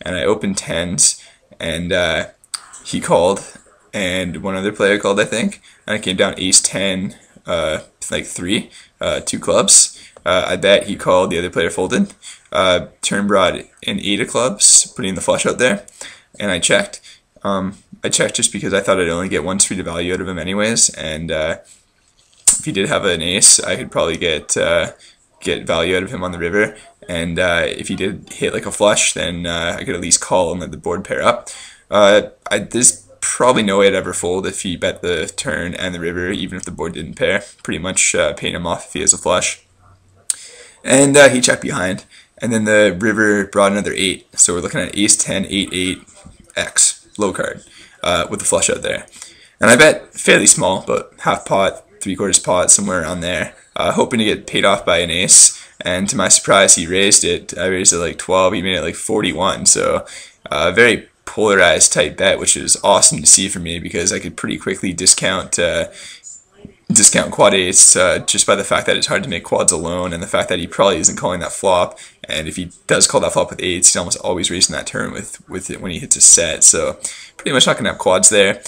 and I opened tens, and he called, and one other player called, I think, and I came down ace 10, like three, two clubs. I bet he called, the other player folded. Turn brought in 8 of clubs, putting the flush out there, and I checked. I checked just because I thought I'd only get one street of value out of him anyways, and if he did have an ace, I could probably get value out of him on the river, and if he did hit like a flush, then I could at least call and let the board pair up. There's probably no way I'd ever fold if he bet the turn and the river, even if the board didn't pair. Pretty much paying him off if he has a flush. And he checked behind, and then the river brought another 8, so we're looking at ace 10, 8, 8, X, low card, with the flush out there. And I bet fairly small, but half pot, 3/4 pot, somewhere around there, hoping to get paid off by an ace. And to my surprise, he raised it. I raised it like 12, he made it like 41, so very polarized type bet, which is awesome to see for me because I could pretty quickly discount quad ace just by the fact that it's hard to make quads alone, and the fact that he probably isn't calling that flop, and if he does call that flop with eights, he's almost always raising that turn with it when he hits a set, so pretty much not going to have quads there.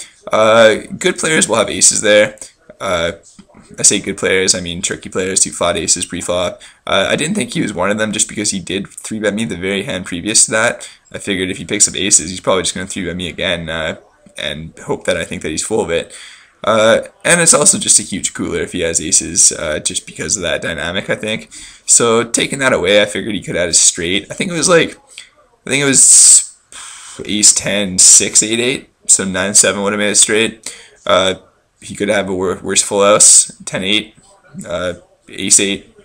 Good players will have aces there. I say good players, I mean tricky players, 2 flat aces pre-flop. I didn't think he was one of them just because he did 3-bet me the very hand previous to that. I figured if he picks up aces, he's probably just going to 3-bet me again and hope that I think that he's full of it. And it's also just a huge cooler if he has aces, just because of that dynamic, I think. So taking that away, I figured he could add a straight. I think it was ace 10, 6, 8, 8. So 9, 7 would have made it straight. He could have a worse full house, 10, 8, ace 8,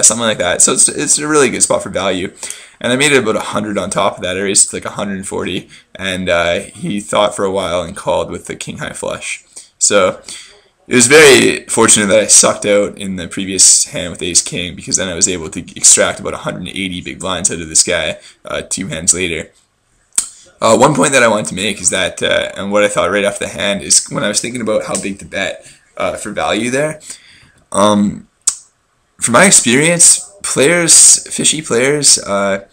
something like that. So it's a really good spot for value. And I made it about 100 on top of that. I raised like 140, and he thought for a while and called with the king high flush. So it was very fortunate that I sucked out in the previous hand with ace king, because then I was able to extract about 180 big blinds out of this guy 2 hands later. One point that I wanted to make is that, and what I thought right after the hand, is when I was thinking about how big to bet for value there. From my experience, fishy players, are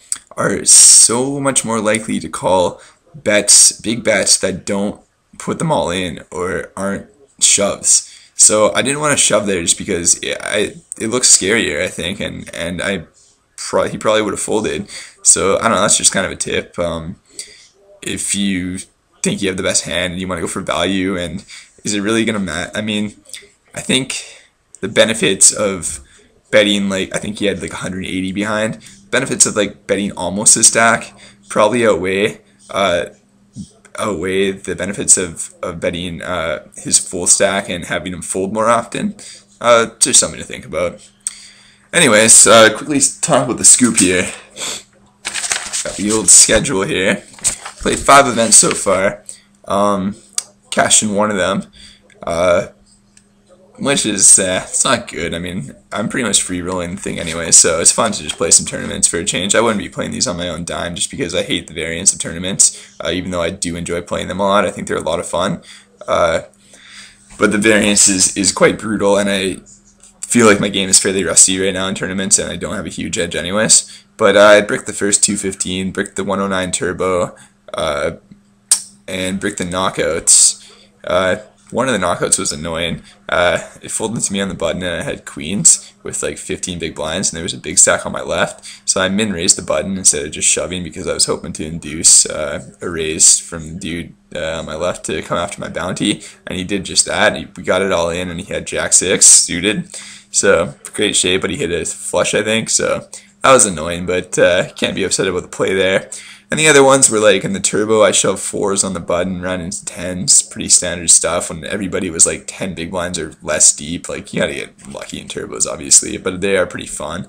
so much more likely to call big bets that don't put them all in or aren't shoves. So I didn't want to shove there just because it looks scarier, I think, and he probably would have folded. So I don't know, that's just kind of a tip. If you think you have the best hand and you want to go for value, and is it really going to matter? I mean, I think the benefits of betting, like, I think he had like 180 behind. Benefits of like betting almost a stack probably outweigh the benefits of betting his full stack and having him fold more often. Just something to think about. Anyways, quickly talk about the scoop here. Got the old schedule here. Played 5 events so far. Cashed in 1 of them, which is it's not good. I mean, I'm pretty much free rolling the thing anyway, so it's fun to just play some tournaments for a change. I wouldn't be playing these on my own dime just because I hate the variance of tournaments, even though I do enjoy playing them a lot. I think they're a lot of fun, but the variance is quite brutal, and I feel like my game is fairly rusty right now in tournaments, and I don't have a huge edge anyways. But I bricked the first 215, bricked the 109 turbo, and bricked the knockouts. One of the knockouts was annoying. It folded to me on the button, and I had queens with like 15 big blinds, and there was a big stack on my left. So I min-raised the button instead of just shoving, because I was hoping to induce a raise from the dude on my left to come after my bounty, and he did just that. We got it all in, and he had jack 6 suited. So great shape, but he hit a flush, I think. So that was annoying, but can't be upset about the play there. And the other ones were like in the turbo, I shoved 4s on the button, ran into 10s, pretty standard stuff when everybody was like 10 big blinds or less deep. Like, you gotta get lucky in turbos, obviously, but they are pretty fun.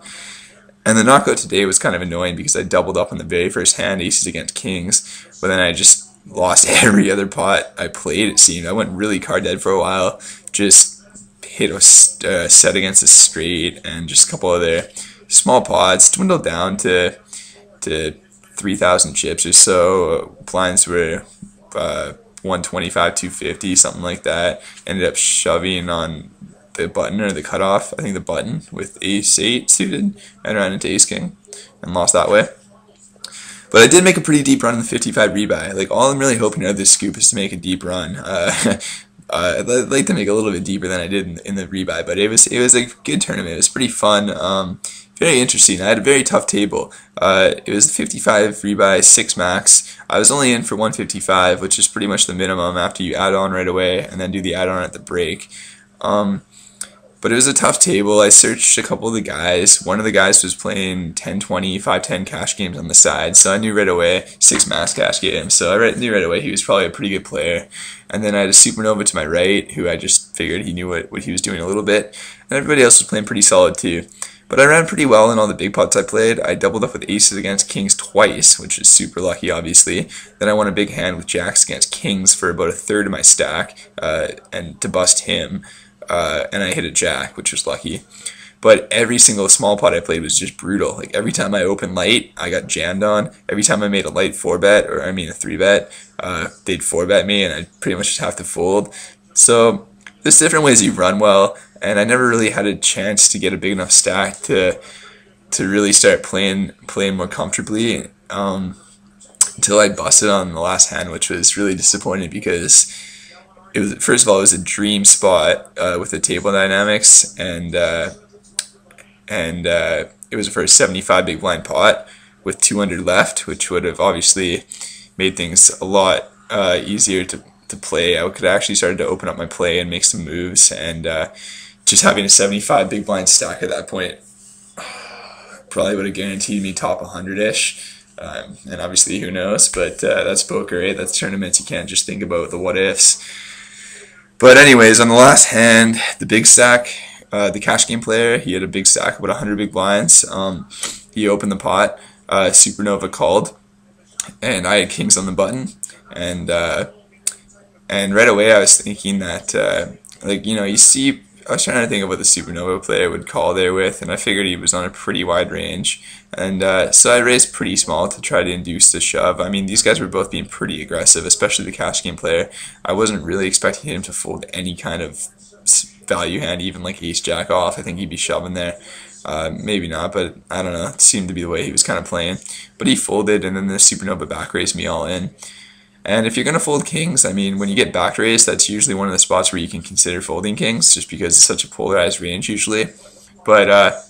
And the knockout today was kind of annoying because I doubled up on the very first hand, aces against kings, but then I just lost every other pot I played, it seemed. I went really card dead for a while, just hit a set against a straight and just a couple other small pots, dwindled down to 3,000 chips or so. Blinds were 125, 250, something like that. Ended up shoving on the button or the cutoff, I think the button, with ace 8 suited, and ran into ace king and lost that way. But I did make a pretty deep run in the 55 Reby. Like, all I'm really hoping out of this scoop is to make a deep run. I'd like to make a little bit deeper than I did in the Reby, but it was a good tournament. It was pretty fun. Very interesting. I had a very tough table. It was 55 Reby, 6 max. I was only in for 155, which is pretty much the minimum after you add on right away and then do the add-on at the break. But it was a tough table. I searched a couple of the guys. One of the guys was playing 10-20, 5-10 cash games on the side, so I knew right away, 6 max cash games, so I knew right away he was probably a pretty good player. And then I had a Supernova to my right, who I just figured he knew what he was doing a little bit, and everybody else was playing pretty solid too. But I ran pretty well in all the big pots I played. I doubled up with aces against kings twice, which is super lucky, obviously. Then I won a big hand with jacks against kings for about a third of my stack, and to bust him. And I hit a jack, which was lucky. But every single small pot I played was just brutal. Like, every time I opened light, I got jammed on. Every time I made a light 4-bet, or I mean a 3-bet, they'd 4-bet me, and I'd pretty much just have to fold. So there's different ways you run well, and I never really had a chance to get a big enough stack to really start playing more comfortably until I busted on the last hand, which was really disappointing because it was, first of all, it was a dream spot with the table dynamics, and it was for a 75 big blind pot with 200 left, which would have obviously made things a lot easier to play. I could actually started to open up my play and make some moves, and just having a 75 big blind stack at that point probably would have guaranteed me top 100-ish. And obviously, who knows? But that's poker, right? That's tournaments. You can't just think about the what ifs. But anyways, on the last hand, the big stack, the cash game player, he had a big stack, about 100 big blinds. He opened the pot, Supernova called, and I had kings on the button, and right away I was thinking that, like, you know, you see, I was trying to think of what the Supernova player would call there with, and I figured he was on a pretty wide range, and so I raised pretty small to try to induce the shove. I mean, these guys were both being pretty aggressive, especially the cash game player. I wasn't really expecting him to fold any kind of value hand, even like ace jack off. I think he'd be shoving there. Maybe not, but I don't know. It seemed to be the way he was kind of playing. But he folded, and then the Supernova back raised me all in. And if you're going to fold kings, I mean, when you get back raised, that's usually one of the spots where you can consider folding kings, just because it's such a polarized range usually. But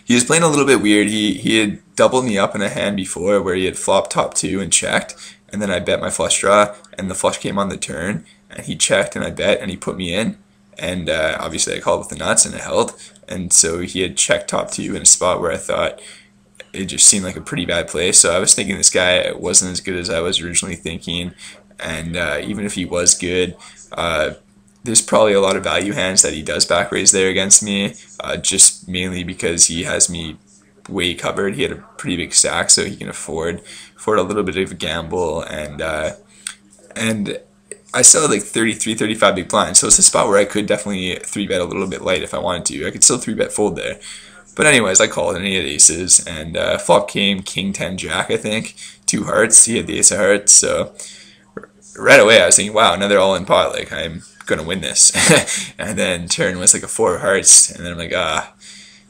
he was playing a little bit weird. He had doubled me up in a hand before where he had flopped top 2 and checked, and then I bet my flush draw, and the flush came on the turn, and he checked, and I bet, and he put me in. And obviously I called with the nuts, and it held. And so he had checked top 2 in a spot where I thought it just seemed like a pretty bad play. So I was thinking this guy wasn't as good as I was originally thinking, and even if he was good, there's probably a lot of value hands that he does back raise there against me, just mainly because he has me way covered. He had a pretty big stack, so he can afford a little bit of a gamble, and I still had like 33, 35 big blinds, so it's a spot where I could definitely 3-bet a little bit light if I wanted to. I could still 3-bet fold there. But anyways, I called, and he had aces, and flop came king 10 jack, I think, 2 hearts. He had the ace of hearts, so right away I was thinking, wow, another all-in pot, like, I'm gonna win this. And then turn was like a 4 of hearts, and then I'm like,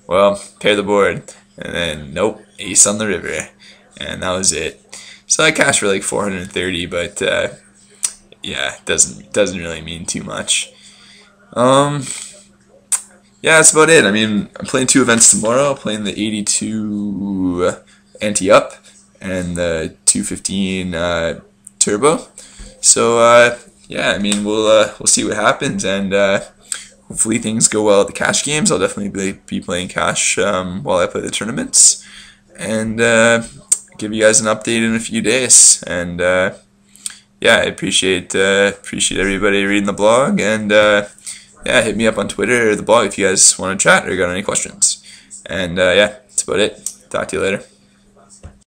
well, pair the board, and then nope, ace on the river, and that was it. So I cashed for like 430, but yeah, it doesn't really mean too much. Yeah, that's about it. I mean, I'm playing 2 events tomorrow. I'm playing the 82 anti-up and the 215 turbo. So yeah, I mean, we'll see what happens, and hopefully things go well at the cash games. I'll definitely be playing cash while I play the tournaments, and give you guys an update in a few days. And yeah, I appreciate everybody reading the blog, and yeah, hit me up on Twitter or the blog if you guys want to chat or got any questions. And yeah, that's about it. Talk to you later.